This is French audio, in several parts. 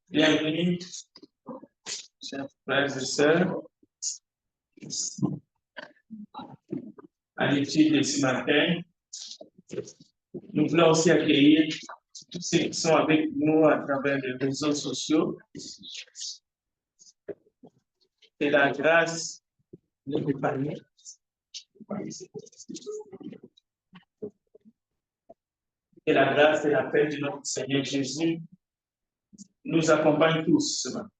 Bienvenue, chers frères et sœurs, à l'étude de ce matin. Nous voulons aussi accueillir tous ceux qui sont avec nous à travers les réseaux sociaux. Que la grâce les épargne. Que la grâce et la paix de notre Seigneur Jésus nous accompagnent tous ce matin.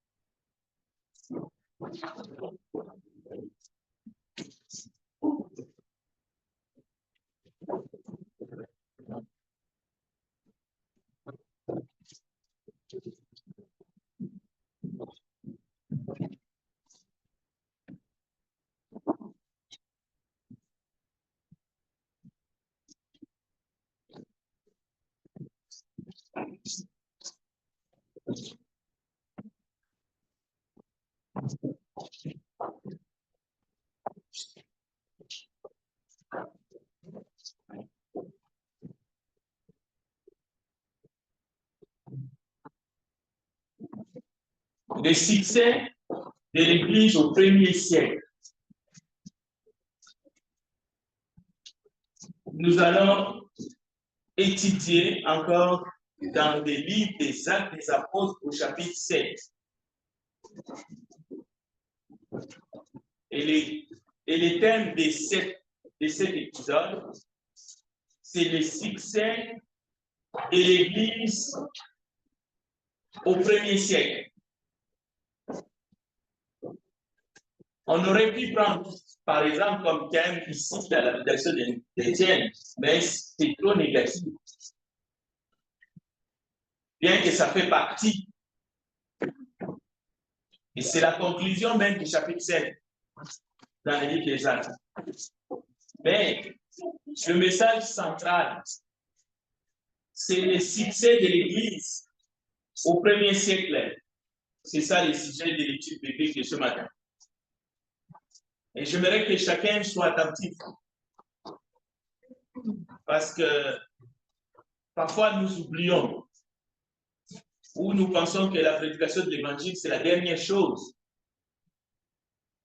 Le succès de l'Église au 1er siècle. Nous allons étudier encore dans les livres des Actes des Apôtres au chapitre 7. Et le thème de cet épisode, c'est le succès de l'Église au 1er siècle. On aurait pu prendre, par exemple, comme thème ici la lapidation d'Étienne, mais c'est trop négatif. Bien que ça fait partie. Et c'est la conclusion même du chapitre 7 dans le livre des Actes. Mais le message central, c'est le succès de l'Église au 1er siècle. C'est ça le sujet de l'étude biblique de ce matin. Et j'aimerais que chacun soit attentif. Parce que parfois nous oublions ou nous pensons que la prédication de l'Évangile, c'est la dernière chose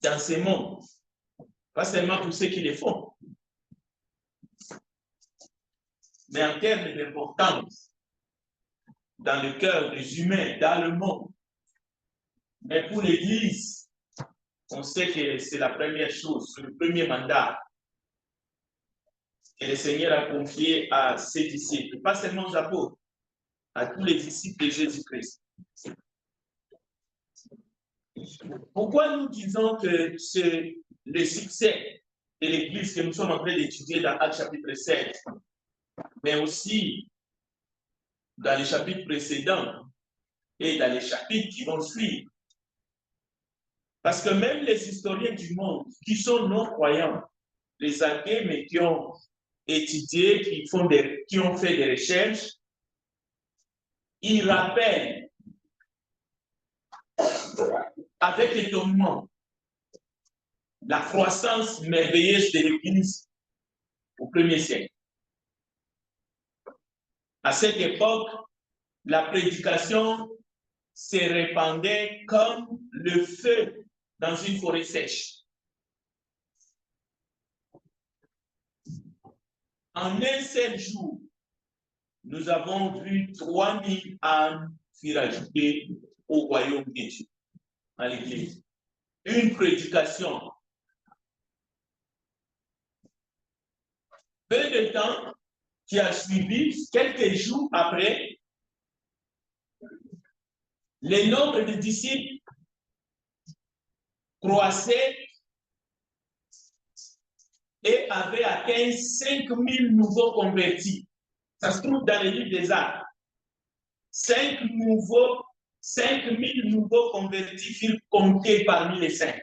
dans ce monde. Pas seulement pour ceux qui le font. Mais en termes d'importance dans le cœur des humains, dans le monde. Mais pour l'Église, on sait que c'est la première chose, c'est le premier mandat que le Seigneur a confié à ses disciples, pas seulement aux apôtres, à tous les disciples de Jésus-Christ. Pourquoi nous disons que c'est le succès de l'Église que nous sommes en train d'étudier dans Actes chapitre 7, mais aussi dans les chapitres précédents et dans les chapitres qui vont suivre? Parce que même les historiens du monde qui sont non-croyants, les athées, mais qui ont étudié, qui ont fait des recherches, ils rappellent avec étonnement la croissance merveilleuse de l'Église au 1er siècle. À cette époque, la prédication se répandait comme le feu dans une forêt sèche. En un seul jour, nous avons vu 3000 âmes furent ajoutées au royaume de Dieu, à l'Église. Une prédication. Peu de temps qui a suivi, quelques jours après, le nombre de disciples croissait et avait atteint 5000 nouveaux convertis. Ça se trouve dans les livres des Actes. 5000 nouveaux convertis furent comptés parmi les saints.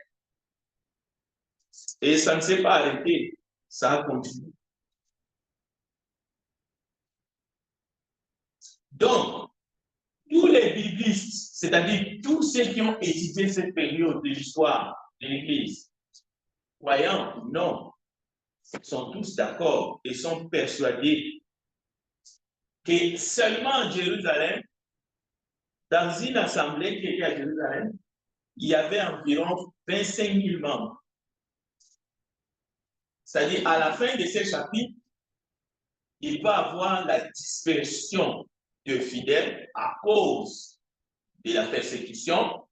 Et ça ne s'est pas arrêté, ça a continué. Donc, tous les biblistes, c'est-à-dire tous ceux qui ont étudié cette période de l'histoire de l'Église, croyants ou non, sont tous d'accord et sont persuadés que seulement à Jérusalem, dans une assemblée qui était à Jérusalem, il y avait environ 25 000 membres. C'est-à-dire, à la fin de ces chapitres, il va y avoir la dispersion de fidèles à cause de la persécution,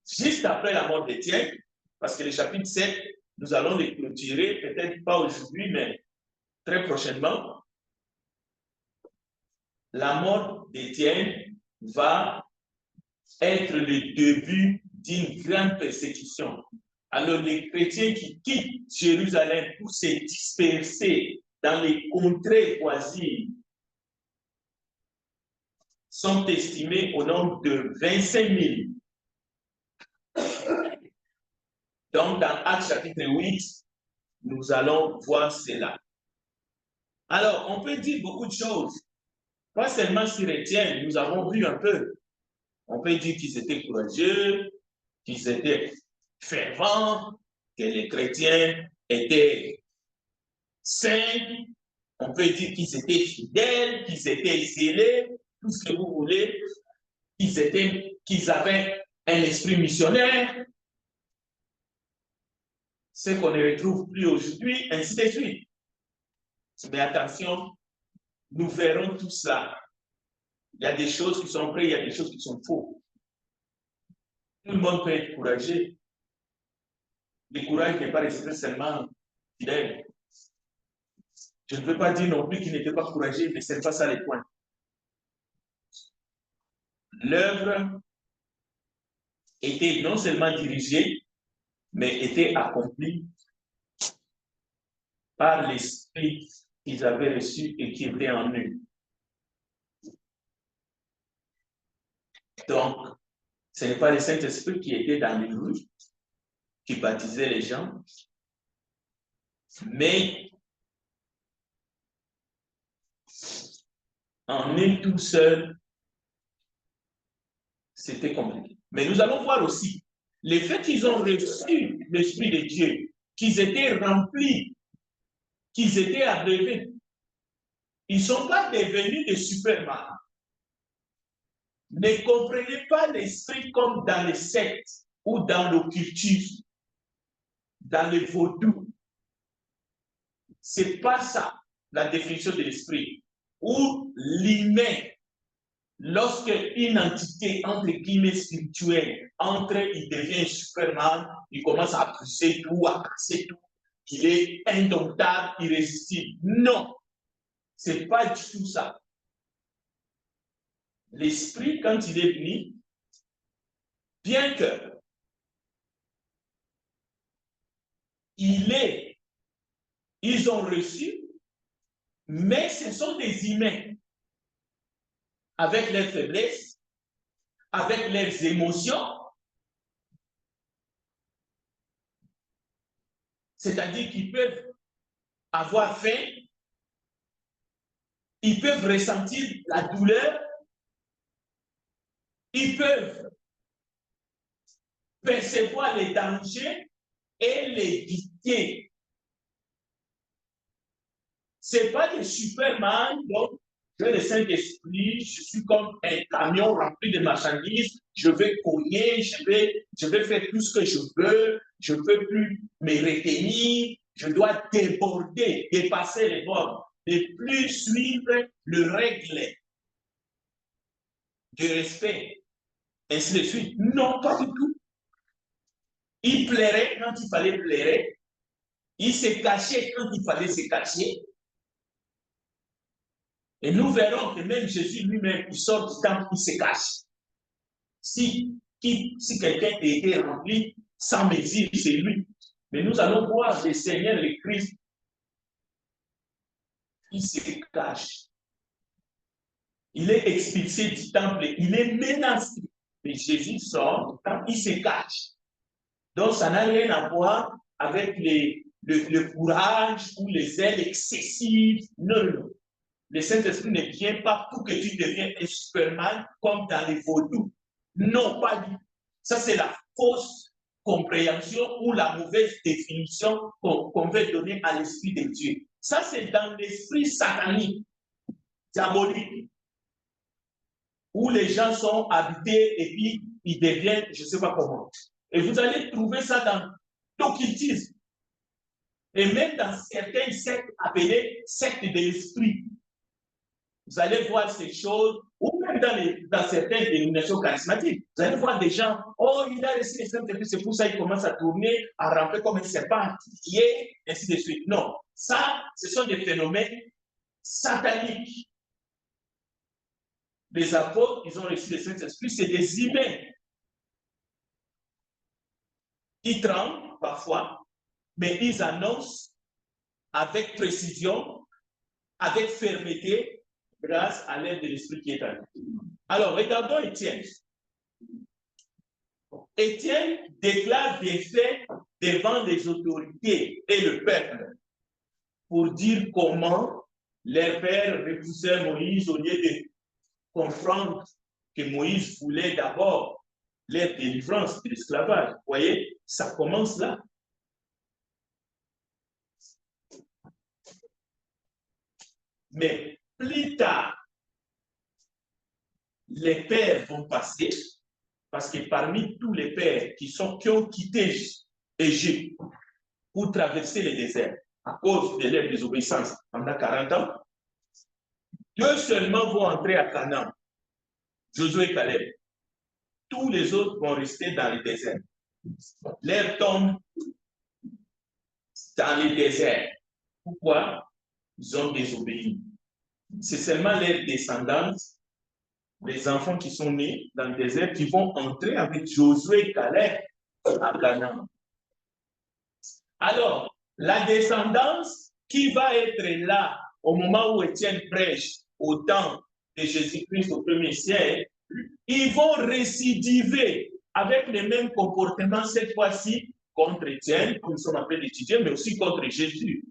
juste après la mort d'Étienne, parce que le chapitre 7, nous allons le clôturer, peut-être pas aujourd'hui, mais très prochainement. La mort d'Étienne va être le début d'une grande persécution. Alors, les chrétiens qui quittent Jérusalem pour se disperser dans les contrées voisines sont estimés au nombre de 25 000. Donc, dans Actes chapitre 8, nous allons voir cela. Alors, on peut dire beaucoup de choses. Pas seulement sur Étienne, nous avons vu un peu. On peut dire qu'ils étaient courageux, qu'ils étaient fervents, que les chrétiens étaient saints. On peut dire qu'ils étaient fidèles, qu'ils étaient zélés, tout ce que vous voulez, qu'ils avaient un esprit missionnaire, ce qu'on ne retrouve plus aujourd'hui, ainsi de suite. Mais attention, nous verrons tout ça. Il y a des choses qui sont vraies, il y a des choses qui sont fausses. Tout le monde peut être courageux. Le courage n'est pas resté seulement fidèle. Je ne veux pas dire non plus qu'il n'était pas courageux, mais ce n'est pas ça le point. L'œuvre était non seulement dirigée, mais était accomplie par l'esprit qu'ils avaient reçu et qui était en eux. Donc, ce n'est pas le Saint-Esprit qui était dans les rues, qui baptisait les gens, mais en eux tout seul, c'était compliqué. Mais nous allons voir aussi le fait qu'ils ont reçu l'Esprit de Dieu, qu'ils étaient remplis, qu'ils étaient abreuvés. Ils ne sont pas devenus des superman. Ne comprenez pas l'esprit comme dans les sectes ou dans l'occultisme, dans le vaudou. Ce n'est pas ça la définition de l'esprit. Où l'humain, lorsque une entité entre guillemets spirituelle entre, il devient superman, il commence à pousser tout, à casser tout, il est indomptable, irrésistible. Non, ce n'est pas du tout ça. L'esprit, quand il est venu, bien que ils ont reçu, mais ce sont des humains avec leurs faiblesses, avec leurs émotions, c'est-à-dire qu'ils peuvent avoir faim, ils peuvent ressentir la douleur, ils peuvent percevoir les dangers et les éviter. Ce n'est pas des superman, donc j'ai le Saint-Esprit, je suis comme un camion rempli de marchandises, je vais cogner, je vais faire tout ce que je veux, je ne peux plus me retenir, je dois déborder, dépasser les bornes, ne plus suivre le règle de respect, ainsi de suite. Non, pas du tout. Il plairait quand il fallait plairer, il se cachait quand il fallait se cacher. Et nous verrons que même Jésus lui-même, il sort du temple, il se cache. Si quelqu'un a été rempli sans mesure, c'est lui. Mais nous allons voir le Seigneur, le Christ, il se cache. Il est expulsé du temple, il est menacé. Mais Jésus sort du temple, il se cache. Donc, ça n'a rien à voir avec le courage ou les ailes excessives. Non, non. le Saint-Esprit ne vient pas pour que tu deviennes un Superman comme dans les vaudous. Non, pas du tout. Ça, c'est la fausse compréhension ou la mauvaise définition qu'on veut donner à l'Esprit de Dieu. Ça, c'est dans l'esprit satanique, diabolique, où les gens sont habités et puis ils deviennent, je ne sais pas comment. Et vous allez trouver ça dans l'occultisme. Et même dans certaines sectes appelées sectes de l'esprit. Vous allez voir ces choses, ou même dans certaines dénominations charismatiques. Vous allez voir des gens, oh, il a reçu les Saint-Esprit, c'est pour ça qu'il commence à tourner, à ramper comme un serpent, et ainsi de suite. Non, ça, ce sont des phénomènes sataniques. Les apôtres, ils ont reçu le Saint-Esprit, c'est des humains. Ils tremblent parfois, mais ils annoncent avec précision, avec fermeté, grâce à l'aide de l'Esprit qui est en nous. Alors, regardons Étienne. Étienne déclare des faits devant les autorités et le peuple pour dire comment leur père repoussait Moïse au lieu de comprendre que Moïse voulait d'abord leur délivrance de l'esclavage. Vous voyez, ça commence là. Mais plus tard, les pères vont passer, parce que parmi tous les pères qui ont quitté Égypte pour traverser le désert à cause de leur désobéissance pendant 40 ans, 2 seulement vont entrer à Canaan, Josué et Caleb. Tous les autres vont rester dans le désert. Leur tombe dans le désert. Pourquoi? Ils ont désobéi. C'est seulement leurs descendants, les enfants qui sont nés dans le désert, qui vont entrer avec Josué et Caleb à Canaan. Alors, la descendance qui va être là au moment où Étienne prêche au temps de Jésus-Christ au 1er siècle, ils vont récidiver avec les mêmes comportements cette fois-ci contre Étienne, comme nous sommes en train d'étudier, mais aussi contre Jésus.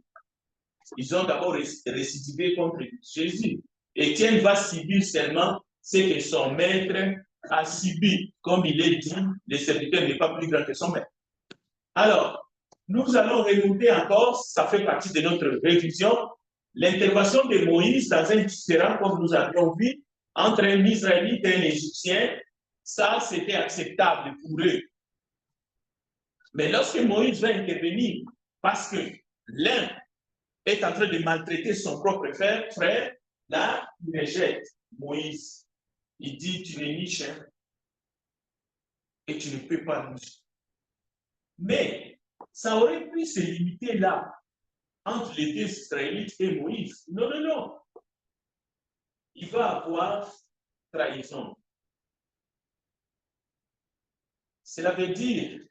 Ils ont d'abord récidivé contre Jésus. Étienne va subir seulement ce que son maître a subi. Comme il est dit, le serviteur n'est pas plus grand que son maître. Alors, nous allons remonter encore, ça fait partie de notre révision, l'intervention de Moïse dans un différend, comme nous avions vu, entre un Israélite et un Égyptien. Ça, c'était acceptable pour eux. Mais lorsque Moïse va intervenir, parce que l'un est en train de maltraiter son propre frère, là, il rejette Moïse. Il dit, tu n'es ni chien et tu ne peux pas nous. Mais ça aurait pu se limiter là, entre les 2 Israélites et Moïse. Non, non, non. Il va avoir trahison. Cela veut dire,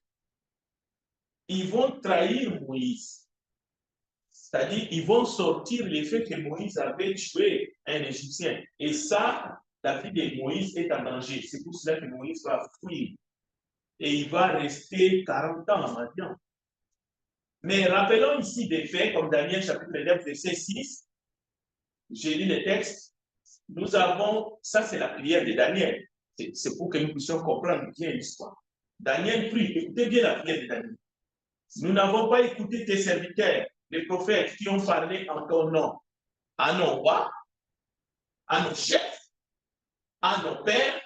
ils vont trahir Moïse. C'est-à-dire, ils vont sortir les faits que Moïse avait tué un Égyptien. Et ça, la vie de Moïse est en danger. C'est pour cela que Moïse va fuir. Et il va rester 40 ans en Madian. Mais rappelons ici des faits, comme Daniel chapitre 9, verset 6. J'ai lu le texte. Nous avons, ça c'est la prière de Daniel. C'est pour que nous puissions comprendre bien l'histoire. Daniel prie, écoutez bien la prière de Daniel. Nous n'avons pas écouté tes serviteurs, les prophètes qui ont parlé en ton nom, à nos rois, à nos chefs, à nos pères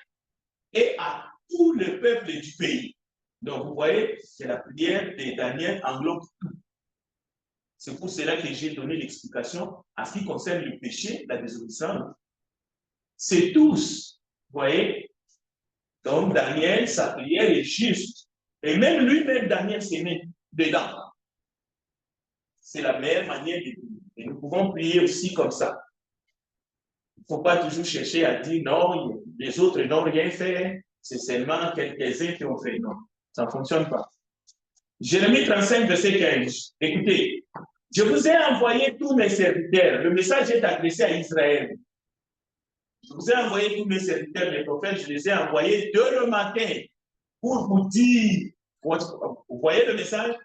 et à tout le peuple du pays. Donc vous voyez, c'est la prière de Daniel englobe tout. C'est pour cela que j'ai donné l'explication à ce qui concerne le péché, la désobéissance. C'est tous, vous voyez. Donc Daniel, sa prière est juste. Et même lui-même, Daniel s'est mis dedans. C'est la meilleure manière de prier. Et nous pouvons prier aussi comme ça. Il ne faut pas toujours chercher à dire non, les autres n'ont rien fait, c'est seulement quelques-uns qui ont fait. Non, ça ne fonctionne pas. Jérémie 35, verset 15. Écoutez, je vous ai envoyé tous mes serviteurs. Le message est adressé à Israël. Je vous ai envoyé tous mes serviteurs, les prophètes, je les ai envoyés dès le matin pour vous dire. Vous voyez le message?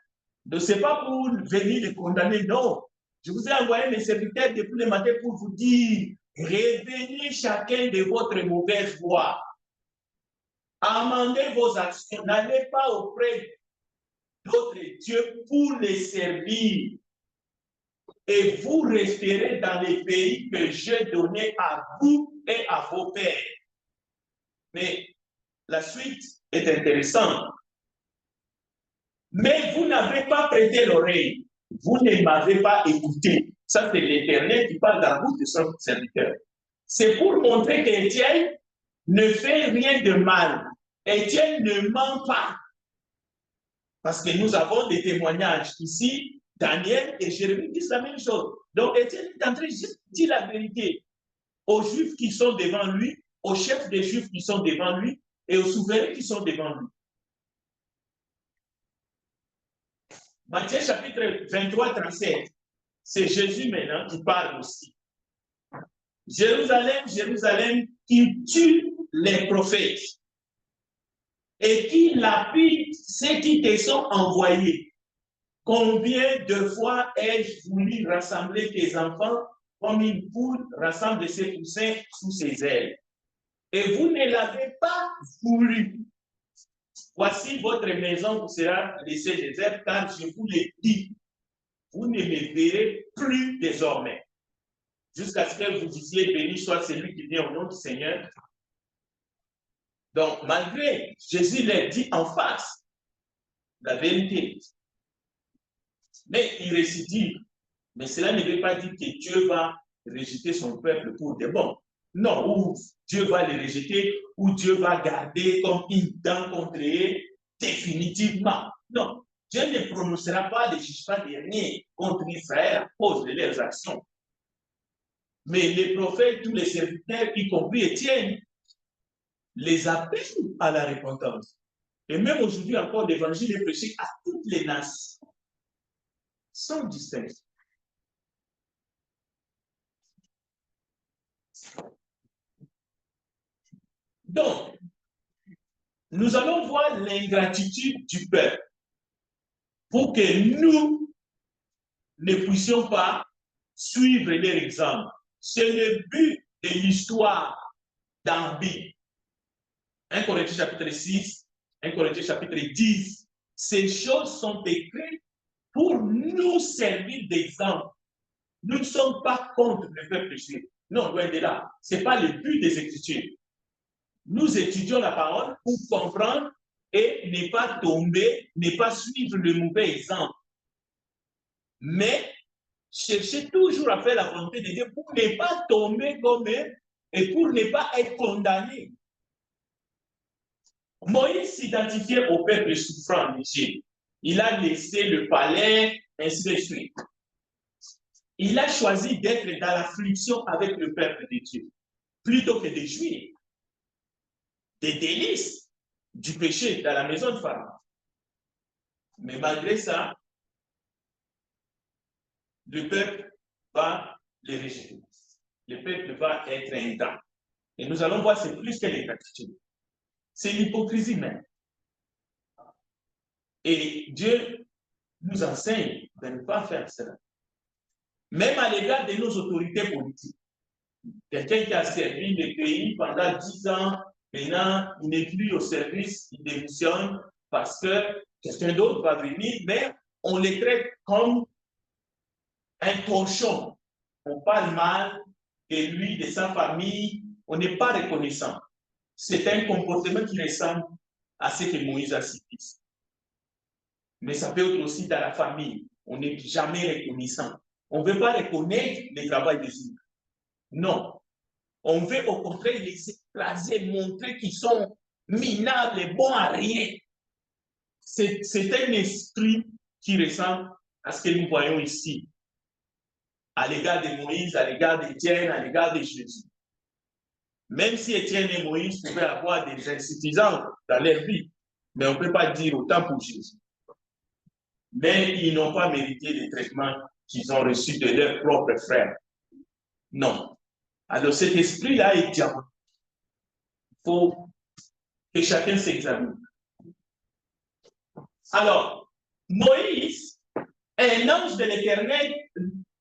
Ce n'est pas pour venir les condamner, non. Je vous ai envoyé mes serviteurs depuis le matin pour vous dire, revenez chacun de votre mauvaise voie. Amendez vos actions. N'allez pas auprès d'autres dieux pour les servir. Et vous resterez dans les pays que j'ai donnés à vous et à vos pères. Mais la suite est intéressante. Mais vous n'avez pas prêté l'oreille. Vous ne m'avez pas écouté. Ça, c'est l'Éternel qui parle dans la bouche de son serviteur. C'est pour montrer qu'Étienne ne fait rien de mal. Étienne ne ment pas. Parce que nous avons des témoignages ici. Daniel et Jérémie disent la même chose. Donc, Étienne est en train de dire la vérité aux Juifs qui sont devant lui, aux chefs des Juifs qui sont devant lui et aux souverains qui sont devant lui. Matthieu chapitre 23, 37, c'est Jésus maintenant qui parle aussi. Jérusalem, Jérusalem, qui tue les prophètes et qui lapide ceux qui te sont envoyés. Combien de fois ai-je voulu rassembler tes enfants comme une poule rassemble ses poussins sous ses ailes? Et vous ne l'avez pas voulu. Voici votre maison vous sera laissée déserte, car je vous l'ai dit, vous ne me verrez plus désormais. Jusqu'à ce que vous disiez, béni soit celui qui vient au nom du Seigneur. Donc, malgré, Jésus l'a dit en face, la vérité. Mais il récidive. Mais cela ne veut pas dire que Dieu va rejeter son peuple pour des bons. Non, ou Dieu va les rejeter, ou Dieu va garder comme une dent contre eux définitivement. Non, Dieu ne prononcera pas de jugement dernier contre Israël à cause de leurs actions. Mais les prophètes, tous les serviteurs, y compris Étienne, les appellent à la repentance. Et même aujourd'hui encore, l'évangile est prêché à toutes les nations, sans distinction. Donc, nous allons voir l'ingratitude du peuple pour que nous ne puissions pas suivre leur exemple. C'est le but de l'histoire d'Ambi. 1 Corinthiens chapitre 6, 1 Corinthiens chapitre 10. Ces choses sont écrites pour nous servir d'exemple. Nous ne sommes pas contre le peuple juif. Non, loin de là. Ce n'est pas le but des Écritures. Nous étudions la parole pour comprendre et ne pas tomber, ne pas suivre le mauvais exemple. Mais chercher toujours à faire la volonté de Dieu pour ne pas tomber comme eux et pour ne pas être condamné. Moïse s'identifiait au peuple souffrant d'Égypte. Il a laissé le palais, ainsi de suite. Il a choisi d'être dans l'affliction avec le peuple de Dieu, plutôt que de jouir des délices du péché dans la maison de Pharaon. Mais malgré ça, le peuple va les rejeter. Le peuple va être ingrat. Et nous allons voir, c'est plus que l'ingratitude. C'est l'hypocrisie même. Et Dieu nous enseigne de ne pas faire cela. Même à l'égard de nos autorités politiques. Quelqu'un qui a servi le pays pendant 10 ans, maintenant, il n'est plus au service, il démissionne parce que quelqu'un d'autre va venir, mais on les traite comme un torchon. On parle mal de lui, de sa famille, on n'est pas reconnaissant. C'est un comportement qui ressemble à ce que Moïse a cité. Mais ça peut être aussi dans la famille. On n'est jamais reconnaissant. On ne veut pas reconnaître le travail des autres. Non. On veut au contraire les écraser, montrer qu'ils sont minables et bons à rien. C'est un esprit qui ressemble à ce que nous voyons ici, à l'égard de Moïse, à l'égard d'Étienne, à l'égard de Jésus. Même si Étienne et Moïse pouvaient avoir des insuffisances dans leur vie, mais on ne peut pas dire autant pour Jésus. Mais ils n'ont pas mérité les traitements qu'ils ont reçus de leurs propres frères. Non. Alors cet esprit-là est diabolique. Il faut que chacun s'examine. Alors, Moïse, un ange de l'Éternel,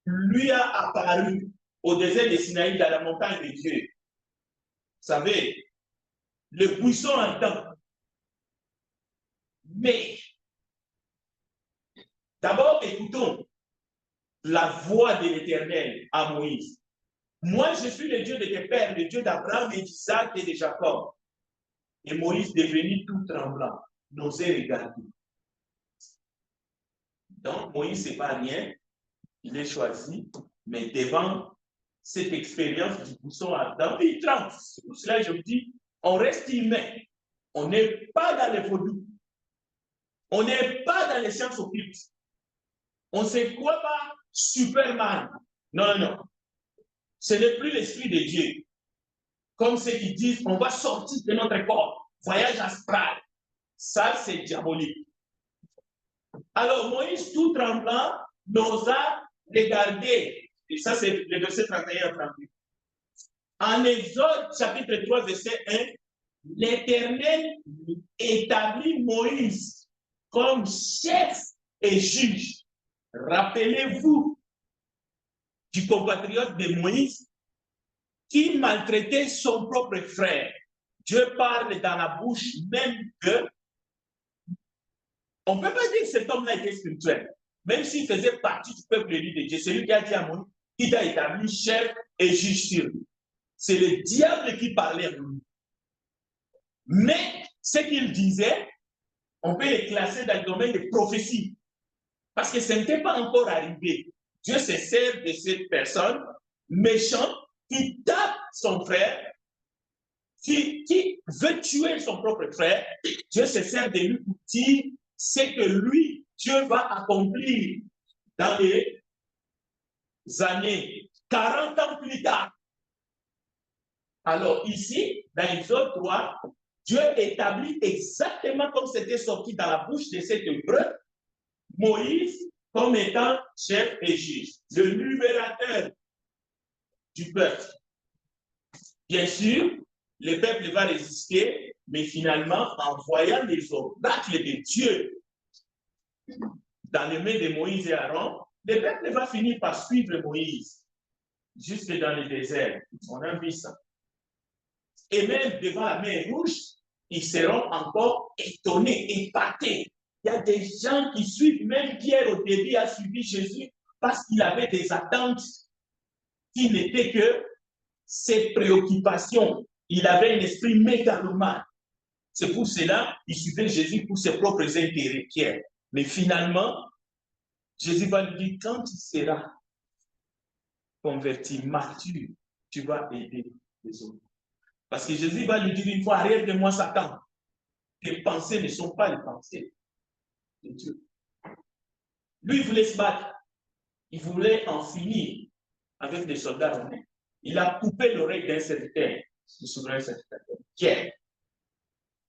lui a apparu au désert de Sinaï dans la montagne de Dieu. Vous savez, le buisson entend. Mais, d'abord, écoutons la voix de l'Éternel à Moïse. Moi, je suis le Dieu de tes pères, le Dieu d'Abraham, d'Isaac et de Jacob. Et Moïse, devenu tout tremblant, n'osait regarder. Donc, Moïse, ce n'est pas rien. Il est choisi, mais devant cette expérience du buisson ardent, il tremble. C'est pour cela que je me dis, on reste humain. On n'est pas dans les vaudous. On n'est pas dans les sciences occultes. On ne se croit pas Superman. Non, non, non. Ce n'est plus l'Esprit de Dieu. Comme ceux qui disent, on va sortir de notre corps. Voyage astral. Ça, c'est diabolique. Alors, Moïse, tout tremblant, n'osa regarder. Et ça, c'est le verset 31 à 38. En Exode, chapitre 3, verset 1, l'Éternel établit Moïse comme chef et juge. Rappelez-vous du compatriote de Moïse qui maltraitait son propre frère. Dieu parle dans la bouche même que on ne peut pas dire que cet homme-là était spirituel, même s'il faisait partie du peuple élu de Dieu. C'est lui qui a dit à Moïse qu'il a établi chef et juge sur lui. C'est le diable qui parlait à lui. Mais ce qu'il disait, on peut les classer dans le domaine des prophéties. Parce que ce n'était pas encore arrivé. Dieu se sert de cette personne méchante qui tape son frère, qui veut tuer son propre frère. Dieu se sert de lui pour dire ce que lui, Dieu va accomplir dans les années 40 ans plus tard. Alors ici, dans Exode 3, Dieu établit exactement comme c'était sorti dans la bouche de cet hébreu, Moïse comme étant chef et juge, le libérateur du peuple. Bien sûr, le peuple va résister, mais finalement, en voyant les oracles de Dieu dans les mains de Moïse et Aaron, le peuple va finir par suivre Moïse jusque dans le désert. On a vu ça. Et même devant la mer Rouge, ils seront encore étonnés, épatés. Il y a des gens qui suivent, même Pierre au début a suivi Jésus parce qu'il avait des attentes qui n'étaient que ses préoccupations. Il avait un esprit mégalomane. C'est pour cela qu'il suivait Jésus pour ses propres intérêts, Pierre. Mais finalement, Jésus va lui dire, quand tu seras converti, mature, tu vas aider les autres. Parce que Jésus va lui dire une fois, arrière de moi, Satan. Tes pensées ne sont pas les pensées de Dieu. Lui, il voulait se battre. Il voulait en finir avec les soldats romains. Il a coupé l'oreille d'un serviteur. Vous souvenez serviteur, Pierre.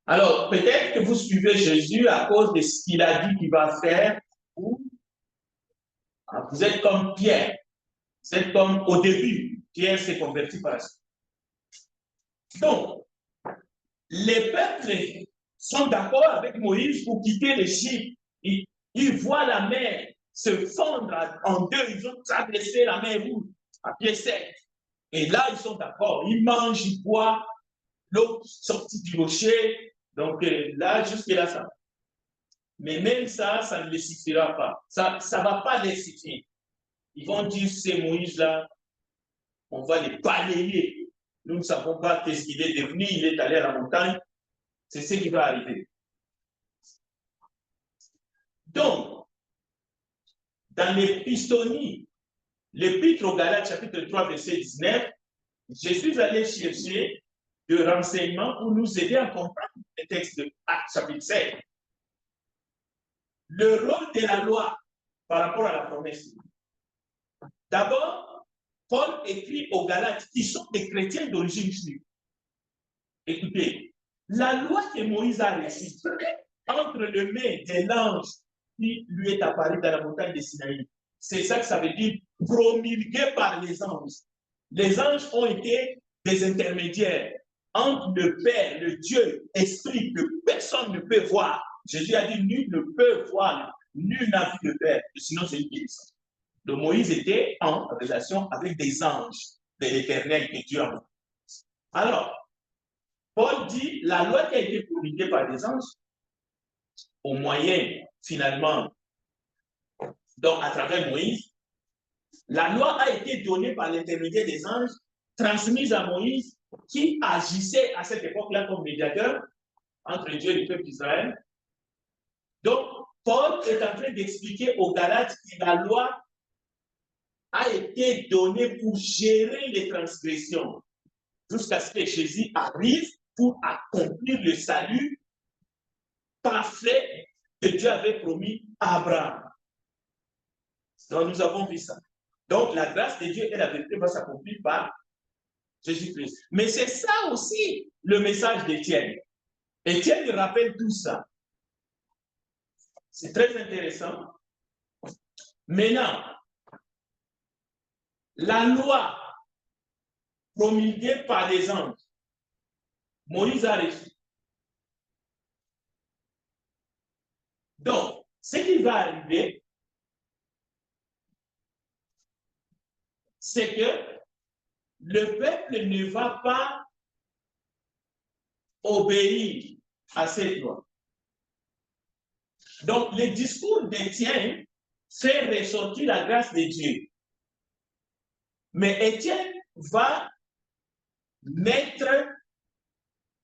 Alors, peut-être que vous suivez Jésus à cause de ce qu'il a dit qu'il va faire. Ou vous êtes comme Pierre. Vous êtes comme au début. Pierre s'est converti par la suite. Donc, les peuples sont d'accord avec Moïse pour quitter l'Égypte. Ils voient la mer se fondre en deux. Ils ont traversé la mer Rouge à pied sec. Et là, ils sont d'accord. Ils mangent, ils boivent. L'eau sortie du rocher. Donc là, jusque-là, ça va. Mais même ça, ça ne les suffira pas. Ça ne va pas les suffire. Ils vont dire, ces Moïse-là, on va les balayer. Nous ne savons pas qu'est-ce qu'il est devenu. Il est allé à la montagne. C'est ce qui va arriver. Donc, dans l'Épistonie, l'Épître aux Galates, chapitre 3, verset 19, Jésus allait chercher de renseignements pour nous aider à comprendre le texte de Actes, chapitre 7. Le rôle de la loi par rapport à la promesse. D'abord, Paul écrit aux Galates qui sont des chrétiens d'origine juive. Écoutez, la loi que Moïse a reçue entre les mains de l'ange qui lui est apparu dans la montagne de Sinaï, c'est ça que ça veut dire promulgué par les anges. Les anges ont été des intermédiaires entre le Père, le Dieu, Esprit, que personne ne peut voir. Jésus a dit, nul ne peut voir, nul n'a vu le Père, sinon c'est une guérison. de Moïse était en relation avec des anges de l'Éternel que Dieu a envoyé. Alors, Paul dit, la loi qui a été promulguée par des anges, au moyen, finalement, donc à travers Moïse, la loi a été donnée par l'intermédiaire des anges, transmise à Moïse, qui agissait à cette époque-là comme médiateur entre Dieu et le peuple d'Israël. Donc, Paul est en train d'expliquer aux Galates que la loi a été donnée pour gérer les transgressions, jusqu'à ce que Jésus arrive pour accomplir le salut parfait que Dieu avait promis à Abraham. Donc, nous avons vu ça. Donc, la grâce de Dieu et la vérité va s'accomplir par Jésus-Christ. Mais c'est ça aussi le message d'Étienne. Étienne rappelle tout ça. C'est très intéressant. Maintenant, la loi promulguée par les anges, Moïse a reçu. Donc, ce qui va arriver, c'est que le peuple ne va pas obéir à cette loi. Donc, le discours d'Étienne fait ressortir la grâce de Dieu. Mais Étienne va mettre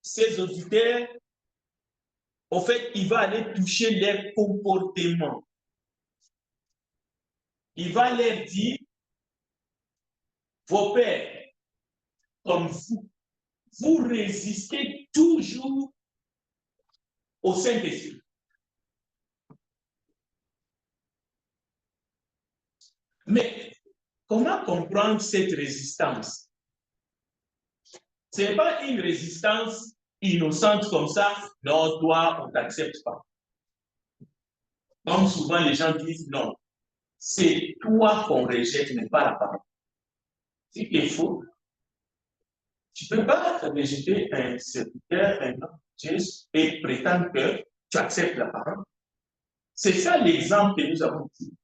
ses auditeurs, au fait, il va aller toucher leur comportement. Il va leur dire, vos pères, comme vous résistez toujours au Saint-Esprit. Mais comment comprendre cette résistance? Ce n'est pas une résistance innocente comme ça. Non, toi, on ne t'accepte pas. Comme souvent les gens disent, non, c'est toi qu'on rejette, mais pas la parole. C'est qu'il faut. Tu ne peux pas rejeter un serviteur, un homme de Dieu, et prétendre que tu acceptes la parole. C'est ça l'exemple que nous avons dit.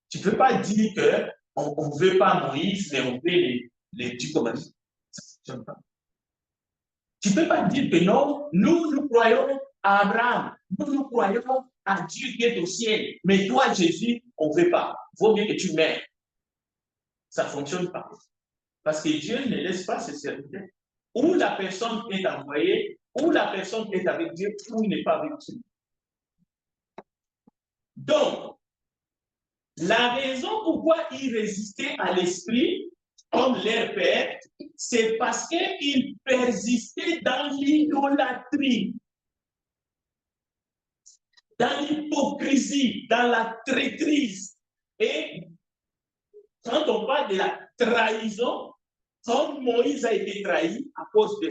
Tu ne peux pas dire qu'on ne veut pas Moïse, mais on veut les 10 commandements. Ça ne fonctionne pas. Tu ne peux pas dire que non, nous croyons à Abraham, nous croyons à Dieu qui est au ciel, mais toi, Jésus, on ne veut pas. Il vaut mieux que tu meurs. Ça ne fonctionne pas. Parce que Dieu ne laisse pas ses serviteurs. Ou la personne est envoyée, ou la personne est avec Dieu, ou il n'est pas avec Dieu. Donc, la raison pourquoi ils résistaient à l'esprit, comme leur père, c'est parce qu'ils persistaient dans l'idolâtrie, dans l'hypocrisie, dans la traîtrise. Et quand on parle de la trahison, comme Moïse a été trahi à cause de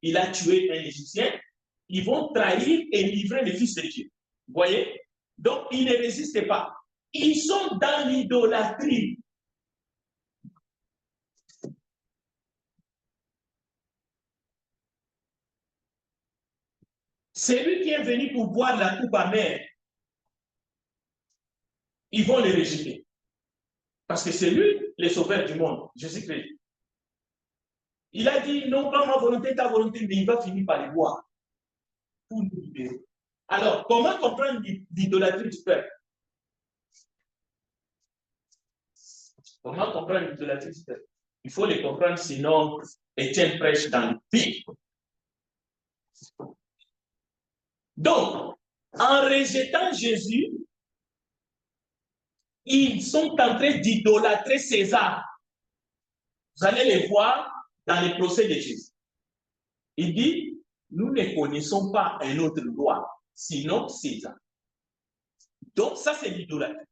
il a tué un Égyptien, ils vont trahir et livrer le Fils de Dieu. Vous voyez? Donc, ils ne résistent pas. Ils sont dans l'idolâtrie. Celui qui est venu pour boire la coupe amère, ils vont le rejeter. Parce que c'est lui le sauveur du monde, Jésus-Christ. Il a dit, non pas ma volonté, ta volonté, mais il va finir par les boire. Pour nous libérer. Alors, comment comprendre l'idolâtrie du peuple? Comment comprendre l'idolâtrie du peuple? Il faut les comprendre, sinon Étienne prêche dans le pic. Donc, en rejetant Jésus, ils sont en train d'idolâtrer César. Vous allez les voir dans les procès de Jésus. Il dit, nous ne connaissons pas un autre roi, sinon César. Donc, ça, c'est l'idolâtrie.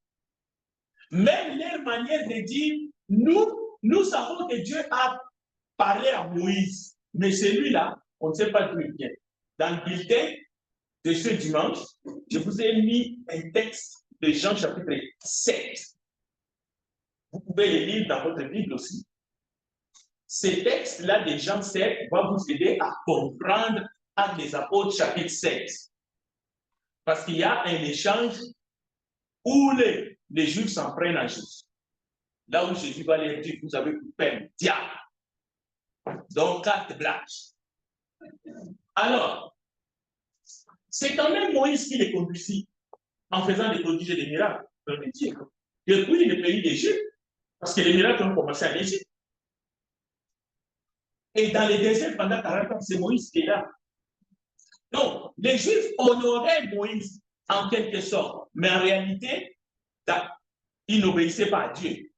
Même leur manière de dire, nous savons que Dieu a parlé à Moïse, mais celui-là, on ne sait pas d'où il vient. Dans le bulletin de ce dimanche, je vous ai mis un texte de Jean chapitre 7. Vous pouvez le lire dans votre Bible aussi. Ce texte-là de Jean 7 va vous aider à comprendre Actes des Apôtres chapitre 7. Parce qu'il y a un échange où les Juifs s'en prennent à Jésus. Là où Jésus va leur dire, vous avez coupé un diable. Donc, carte blanche. Alors, c'est quand même Moïse qui les conduisit en faisant des prodiges et des miracles. Depuis le pays d'Égypte, parce que les miracles ont commencé en Égypte. Et dans les déserts, pendant 40 ans, c'est Moïse qui est là. Donc, les Juifs honoraient Moïse en quelque sorte, mais en réalité, ils n'obéissaient pas à Dieu.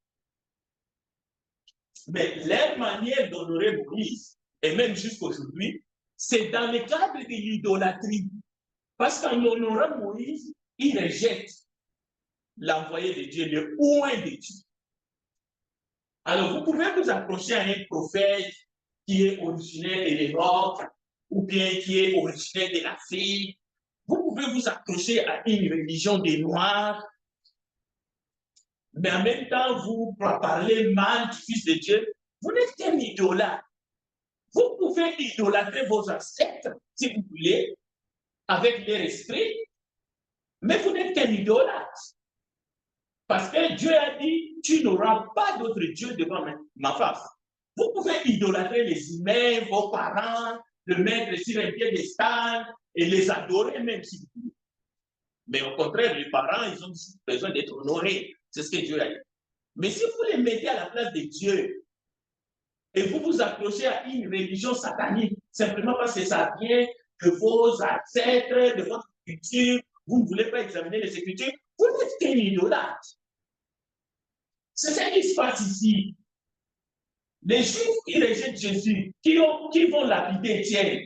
Mais leur manière d'honorer Moïse, et même jusqu'aujourd'hui, c'est dans le cadre de l'idolâtrie. Parce qu'en honorant Moïse, ils rejettent l'envoyé de Dieu, le oint de Dieu. Alors, vous pouvez vous approcher à un prophète qui est originaire de l'Europe, ou bien qui est originaire de l'Afrique. Vous pouvez vous approcher à une religion des Noirs, mais en même temps, vous parlez mal du Fils de Dieu. Vous n'êtes qu'un idolâtre. Vous pouvez idolâtrer vos ancêtres, si vous voulez, avec leur esprit, mais vous n'êtes qu'un idolâtre. Parce que Dieu a dit, tu n'auras pas d'autre Dieu devant ma face. Vous pouvez idolâtrer les humains, vos parents, le mettre sur un piédestal et les adorer même si vous voulez. Mais au contraire, les parents, ils ont besoin d'être honorés. C'est ce que Dieu a dit. Mais si vous les mettez à la place de Dieu et vous vous accrochez à une religion satanique, simplement parce que ça vient de vos ancêtres, de votre culture, vous ne voulez pas examiner les Écritures, vous n'êtes qu'un idolâtre. C'est ce qui se passe ici. Les Juifs qui rejettent Jésus, qui vont lapider Étienne,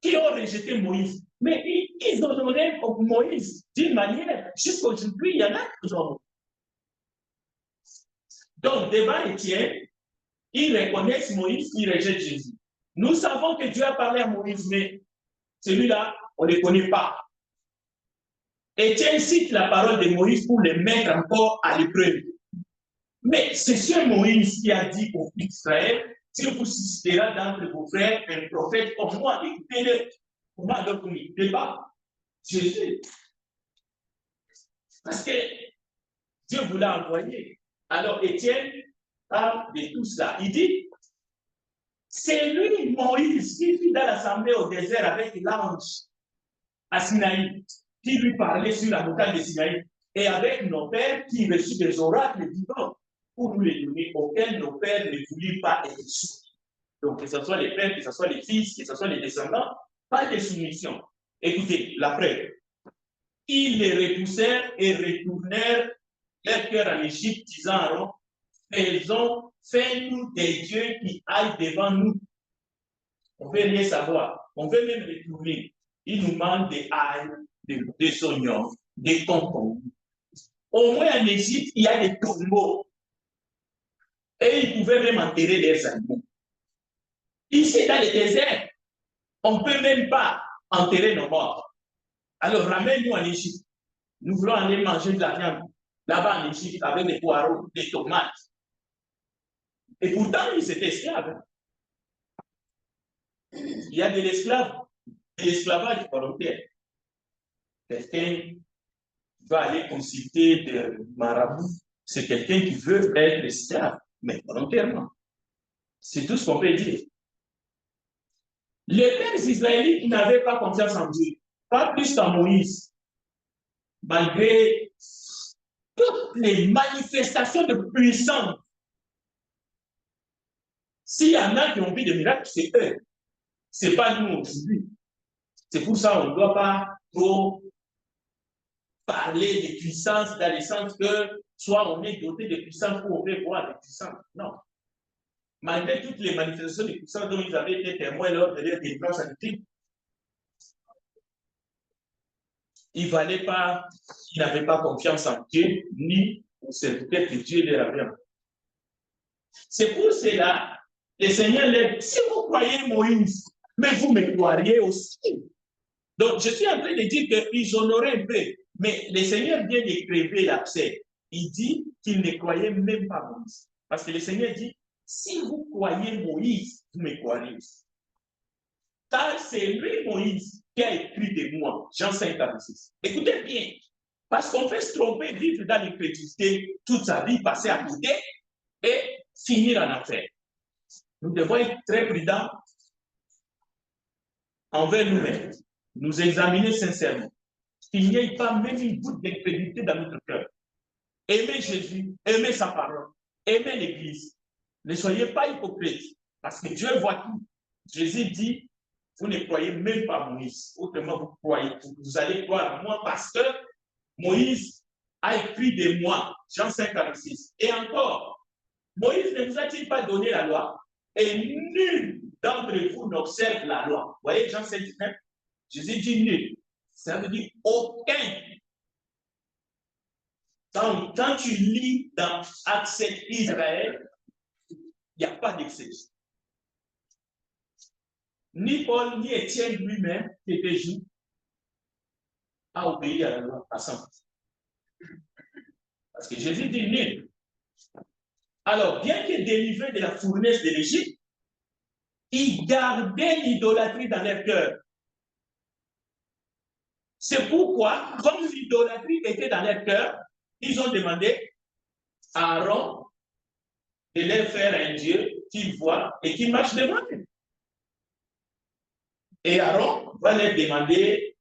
qui ont rejeté Moïse, mais ils honoraient Moïse d'une manière, jusqu'à aujourd'hui, il y en a qui ont. Donc, devant Étienne, ils reconnaissent Moïse, ils rejettent Jésus. Nous savons que Dieu a parlé à Moïse, mais celui-là, on ne le connaît pas. Étienne cite la parole de Moïse pour le mettre encore à l'épreuve. Mais c'est ce Moïse qui a dit au fils d'Israël, si vous susciterez d'entre vos frères un prophète comme moi, écoutez-le. Comment donc vous n'écoutez pas Jésus? Parce que Dieu vous l'a envoyé. Alors Étienne parle de tout cela. Il dit, c'est lui, Moïse, qui fut dans l'assemblée au désert avec l'ange à Sinaï, qui lui parlait sur la montagne de Sinaï, et avec nos pères qui reçut des oracles divins pour nous les donner, auxquels nos pères ne voulaient pas être soumis. Donc, que ce soit les pères, que ce soit les fils, que ce soit les descendants, pas de soumission. Écoutez, la preuve. Ils les repoussèrent et retournèrent leur cœur en Égypte, disant à Aaron, fais-nous des dieux qui aillent devant nous. On ne veut rien savoir. On veut même retourner. Ils nous manquent des ailles, des oignons, des concombres. Au moins en Égypte, il y a des tombeaux. Et ils pouvaient même enterrer leurs animaux. Ici, dans le désert, on ne peut même pas enterrer nos morts. Alors, ramène-nous en Égypte. Nous voulons aller manger de la viande là-bas en Égypte avec des poireaux, des tomates. Et pourtant, ils étaient esclaves. Il y a de l'esclave, de l'esclavage volontaire. Quelqu'un va aller consulter des marabouts. C'est quelqu'un qui veut être esclave, mais volontairement. C'est tout ce qu'on peut dire. Les pères israélites n'avaient pas confiance en Dieu, pas plus qu'en Moïse, malgré toutes les manifestations de puissance. S'il y en a qui ont vu des miracles, c'est eux. Ce n'est pas nous aujourd'hui. C'est pour ça qu'on ne doit pas trop parler de puissance dans le sens que soit on est doté de puissance ou on veut voir de puissance. Non. Malgré toutes les manifestations de puissance dont ils avaient été témoins lors de leur délivrance en Égypte, ils n'avaient pas confiance en Dieu, ni au serviteur que Dieu leur avait envoyé. C'est pour cela, le Seigneur leur dit, si vous croyez Moïse, mais vous me croiriez aussi. Donc, je suis en train de dire qu'ils honoraient un peu, mais le Seigneur vient de crever l'abcès. Il dit qu'il ne croyait même pas Moïse. Parce que le Seigneur dit, si vous croyez Moïse, vous me croirez aussi. Car c'est lui, Moïse, qui a écrit de moi, Jean 5,46. Écoutez bien, Parce qu'on peut se tromper, vivre dans l'incrédulité toute sa vie, passer à côté et finir en enfer. Nous devons être très prudents envers nous-mêmes, nous examiner sincèrement. Qu'il n'y ait pas même une goutte d'incrédulité dans notre cœur. Aimez Jésus, aimez sa parole, aimez l'Église. Ne soyez pas hypocrites, parce que Dieu voit tout. Jésus dit, vous ne croyez même pas Moïse. Autrement, vous croyez, vous allez croire à moi parce que Moïse a écrit de moi, Jean 5, 46. Et encore, Moïse ne vous a-t-il pas donné la loi? Et nul d'entre vous n'observe la loi. Vous voyez Jean 5, 19? Jésus dit nul. Ça veut dire aucun. Quand tu lis dans Actes 7 Israël, il n'y a pas d'exception. Ni Paul, ni Étienne lui-même, qui était juif, a obéi à la loi à 100%. Parce que Jésus dit nul. Alors, bien que délivrés de la fournaise de l'Égypte, ils gardaient l'idolâtrie dans leur cœur. C'est pourquoi, comme l'idolâtrie était dans leur cœur, ils ont demandé à Aaron de leur faire un Dieu qu'ils voient et qui marche devant eux. Et Aaron va leur demander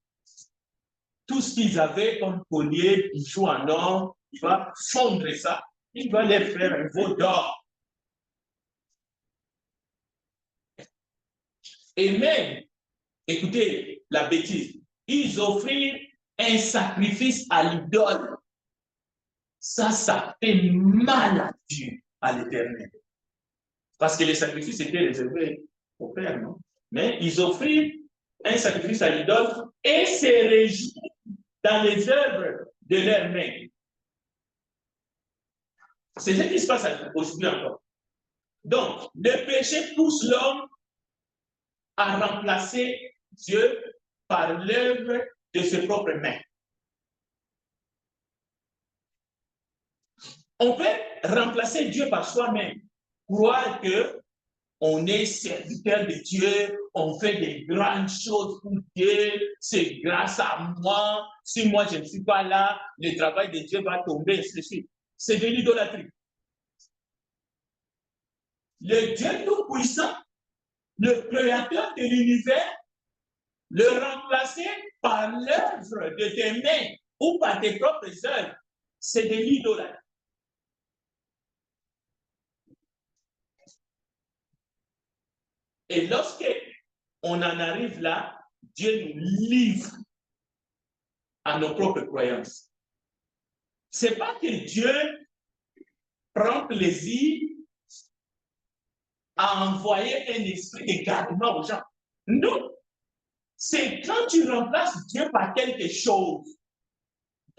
tout ce qu'ils avaient comme collier, bijoux en or, il va fondre ça, il va leur faire un veau d'or. Et même, écoutez la bêtise, ils offrirent un sacrifice à l'idole. Ça fait mal à Dieu, à l'Éternel. Parce que les sacrifices étaient réservés au Père, non? Mais ils offrirent un sacrifice à l'idole et se réjouissent dans les œuvres de leurs mains. C'est ce qui se passe aujourd'hui encore. Donc, le péché pousse l'homme à remplacer Dieu par l'œuvre de ses propres mains. On peut remplacer Dieu par soi-même, croire que on est serviteur de Dieu, on fait des grandes choses pour Dieu, c'est grâce à moi, si moi je ne suis pas là, le travail de Dieu va tomber, ainsi de suite. C'est de l'idolâtrie. Le Dieu Tout-Puissant, le créateur de l'univers, le remplacer par l'œuvre de tes mains ou par tes propres œuvres, c'est de l'idolâtrie. Et lorsque on en arrive là, Dieu nous livre à nos propres croyances. Ce n'est pas que Dieu prend plaisir à envoyer un esprit de gardement aux gens. Non. C'est quand tu remplaces Dieu par quelque chose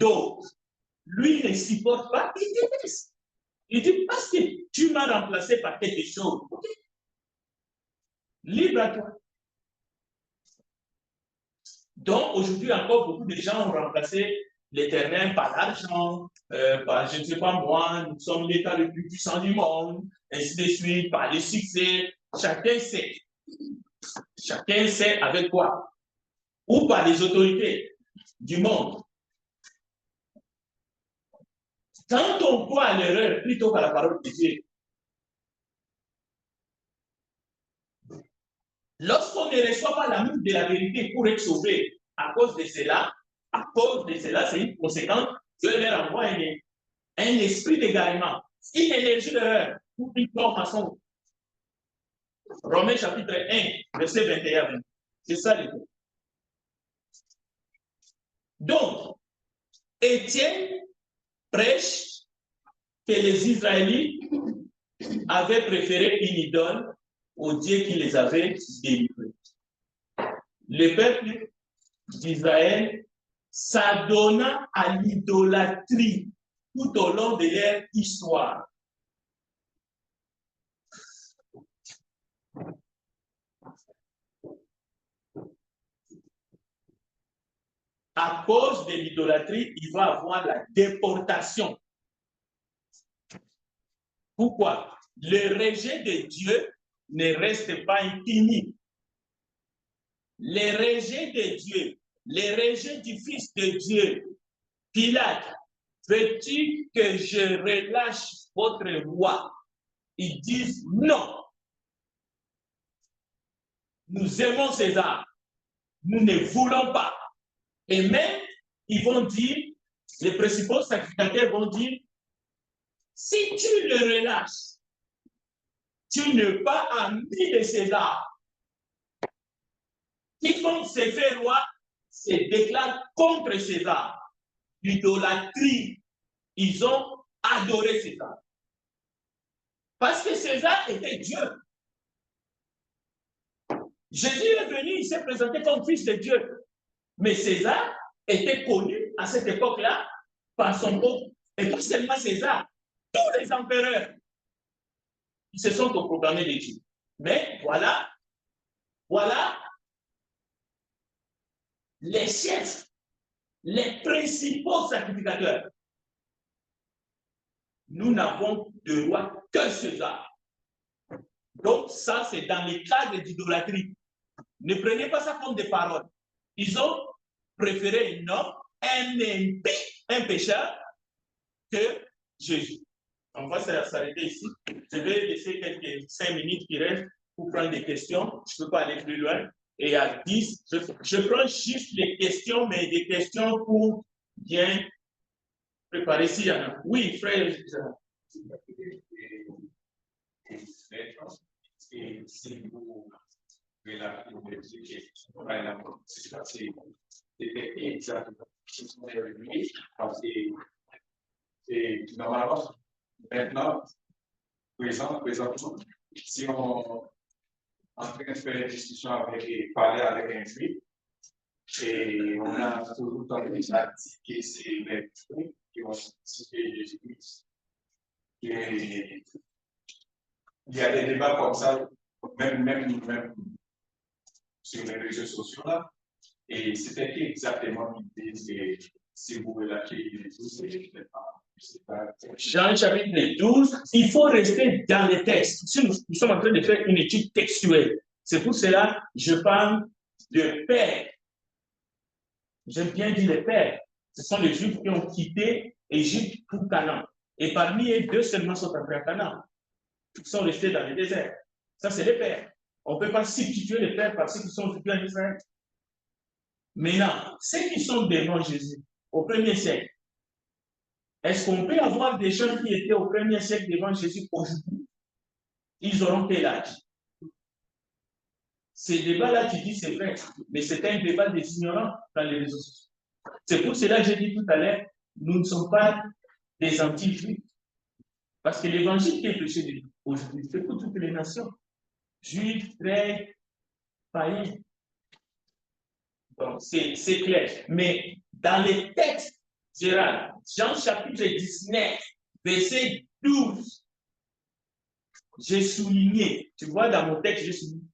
d'autre, lui ne supporte pas, il déteste. Il dit, parce que tu m'as remplacé par quelque chose, okay. Libre à toi. Donc, aujourd'hui encore, beaucoup de gens ont remplacé l'Éternel par l'argent, par, je ne sais pas moi, nous sommes l'État le plus puissant du monde, ainsi de suite, par le succès. Chacun sait. Chacun sait avec quoi. Ou par les autorités du monde. Quand on croit à l'erreur plutôt qu'à la parole de Dieu, lorsqu'on ne reçoit pas l'amour de la vérité pour être sauvé, à cause de cela, c'est une conséquence, Dieu leur envoie un esprit d'égarement, une énergie d'erreur pour une formation. Romains chapitre 1, verset 21. C'est ça le tout. Donc, Étienne prêche que les Israélites avaient préféré une idole au Dieu qui les avait délivrés. Le peuple d'Israël s'adonna à l'idolâtrie tout au long de leur histoire. À cause de l'idolâtrie, il va avoir la déportation. Pourquoi? Le rejet de Dieu ne reste pas infini. Le rejet de Dieu, le rejet du Fils de Dieu Pilate, veux-tu que je relâche votre roi? Ils disent non. Nous aimons César. Nous ne voulons pas. Et même, ils vont dire, les principaux sacrificateurs vont dire, si tu le relâches, tu n'es pas ami de César. Quiconque se fait roi se déclare contre César. L'idolâtrie, ils ont adoré César. Parce que César était Dieu. Jésus est venu, il s'est présenté comme fils de Dieu. Mais César était connu à cette époque-là par son nom. Et pas seulement César, tous les empereurs, ils se sont proclamés de Dieu. Mais voilà les chefs, les principaux sacrificateurs. Nous n'avons de roi que César. Donc ça, c'est dans le cadre d'idolâtrie. Ne prenez pas ça comme des paroles. Ils ont préféré un homme, un pécheur, que Jésus. On va s'arrêter ici. Je vais laisser quelques 5 minutes qui restent pour prendre des questions. Je ne peux pas aller plus loin. Et à 10, je prends juste les questions, mais des questions pour bien préparer s'il y en a. Oui, frère. Si vous c'était exactement ce qu'on est arrivé, parce que normalement, maintenant, présentement, si on est en train de faire une discussion avec, parler avec un juif, et on a toujours tendance à dire que c'est les juifs qui ont cité Jésus-Christ. Et il y a des débats comme ça, même sur les réseaux sociaux là. Et c'était exactement l'idée que si vous relâchez Jésus, Jean chapitre 12, il faut rester dans les textes. Si nous sommes en train de faire une étude textuelle, c'est pour cela que je parle de pères. J'aime bien dire les pères. Ce sont les Juifs qui ont quitté Égypte pour Canaan. Et parmi eux, 2 seulement sont entrés à Canaan. Ils sont restés dans le désert. Ça, c'est les pères. On ne peut pas substituer les pères par ceux qui sont venus en Israël. Maintenant, ceux qui sont devant Jésus au 1er siècle, est-ce qu'on peut avoir des gens qui étaient au 1er siècle devant Jésus aujourd'hui? Ils auront quel âge? Ces débats-là, tu dis, c'est vrai, mais c'est un débat des ignorants dans les réseaux sociaux. C'est pour cela que j'ai dit tout à l'heure, nous ne sommes pas des anti-juifs. Parce que l'évangile qui est prêché aujourd'hui, c'est pour toutes les nations. Juifs, grecs, païens. Donc, c'est clair. Mais dans les textes, Gérald, Jean chapitre 19, verset 12, j'ai souligné, tu vois dans mon texte, j'ai souligné,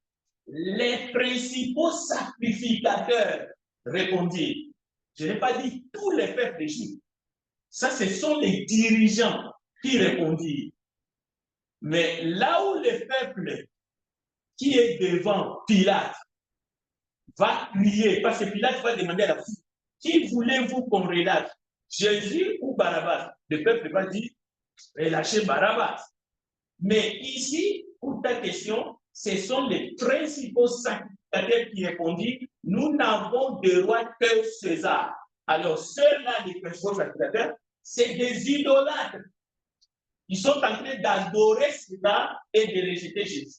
les principaux sacrificateurs répondirent. Je n'ai pas dit tous les peuples des Juifs. Ça, ce sont les dirigeants qui répondirent. Mais là où le peuple qui est devant Pilate va crier, parce que Pilate va demander à la foule, qui voulez-vous qu'on relâche, Jésus ou Barabbas? Le peuple va dire, relâchez Barabbas. Mais ici, pour ta question, ce sont les principaux sacrificateurs qui répondent, nous n'avons de roi que César. Alors, ceux-là, les principaux sacrificateurs, c'est des idolâtres. Ils sont en train d'adorer César et de rejeter Jésus.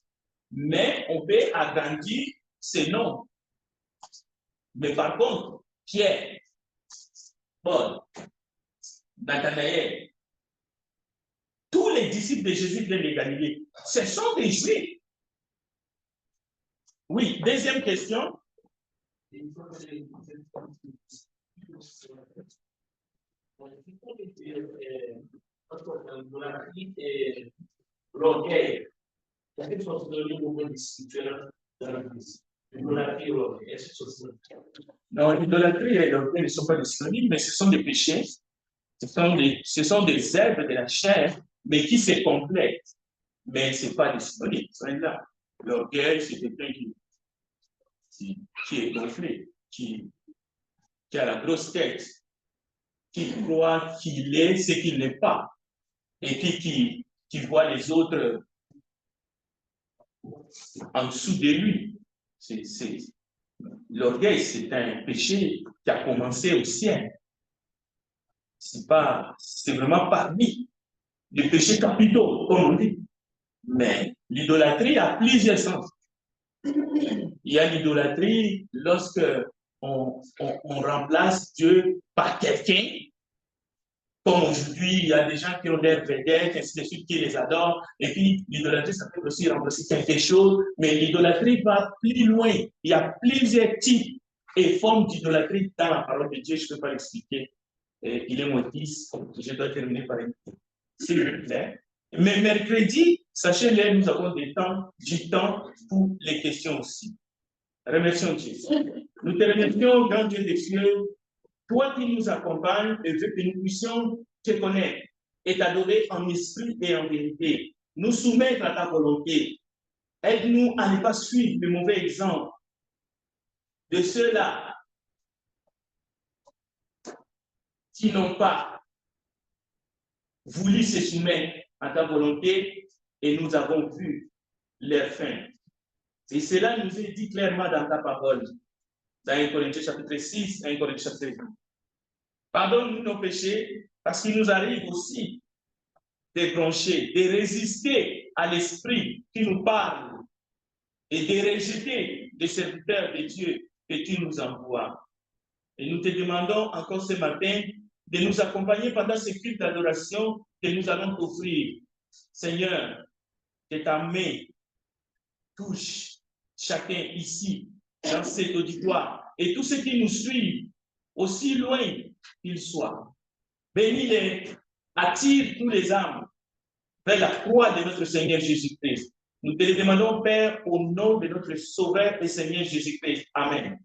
Mais on peut agrandir ces noms. Mais par contre, Pierre, Paul, Nathanaël, tous les disciples de Jésus viennent de Galilée. Ce sont des Juifs. Oui, deuxième question. L'orgueil. Quelles sont les mouvements spirituels dans l'Église? L'idolâtrie et l'orgueil. Non, l'idolâtrie et l'orgueil ne sont pas des synonymes, mais ce sont des péchés. Ce sont des œuvres de la chair, mais qui se complètent. Mais ce n'est pas des synonymes. L'orgueil, c'est quelqu'un qui est gonflé, qui a la grosse tête. qui croit qu'il est ce qu'il n'est pas, et qui voit les autres en dessous de lui. L'orgueil, c'est un péché qui a commencé au ciel. C'est vraiment parmi les péchés capitaux, comme on dit. Mais l'idolâtrie a plusieurs sens. Il y a l'idolâtrie lorsque on remplace Dieu par quelqu'un. Comme aujourd'hui, il y a des gens qui ont l'air vedettes, ainsi de suite, qui les adorent. Et puis, l'idolâtrie, ça peut aussi remplacer quelque chose. Mais l'idolâtrie va plus loin. Il y a plusieurs types et formes d'idolâtrie dans la parole de Dieu. Je ne peux pas l'expliquer. Il est mon 10. Je dois terminer par une. C'est clair. Mais mercredi, sachez-le, nous avons du temps pour les questions aussi. Remercions Dieu. Nous te remercions, grand Dieu des cieux, toi qui nous accompagnes et veux que nous puissions te connaître et t'adorer en esprit et en vérité, nous soumettre à ta volonté. Aide-nous à ne pas suivre le mauvais exemple de ceux-là qui n'ont pas voulu se soumettre à ta volonté et nous avons vu leur fin. Et cela nous est dit clairement dans ta parole, dans 1 Corinthiens chapitre 6, 1 Corinthiens chapitre 8. Pardonne-nous nos péchés, parce qu'il nous arrive aussi de broncher, de résister à l'esprit qui nous parle et de rejeter les serviteurs de Dieu que tu nous envoies. Et nous te demandons encore ce matin de nous accompagner pendant ce culte d'adoration que nous allons t'offrir. Seigneur, que ta main touche chacun ici, dans cet auditoire, et tous ceux qui nous suivent, aussi loin qu'ils soient. Bénis-les, attire tous les âmes vers la croix de notre Seigneur Jésus-Christ. Nous te le demandons, Père, au nom de notre Sauveur et Seigneur Jésus-Christ. Amen.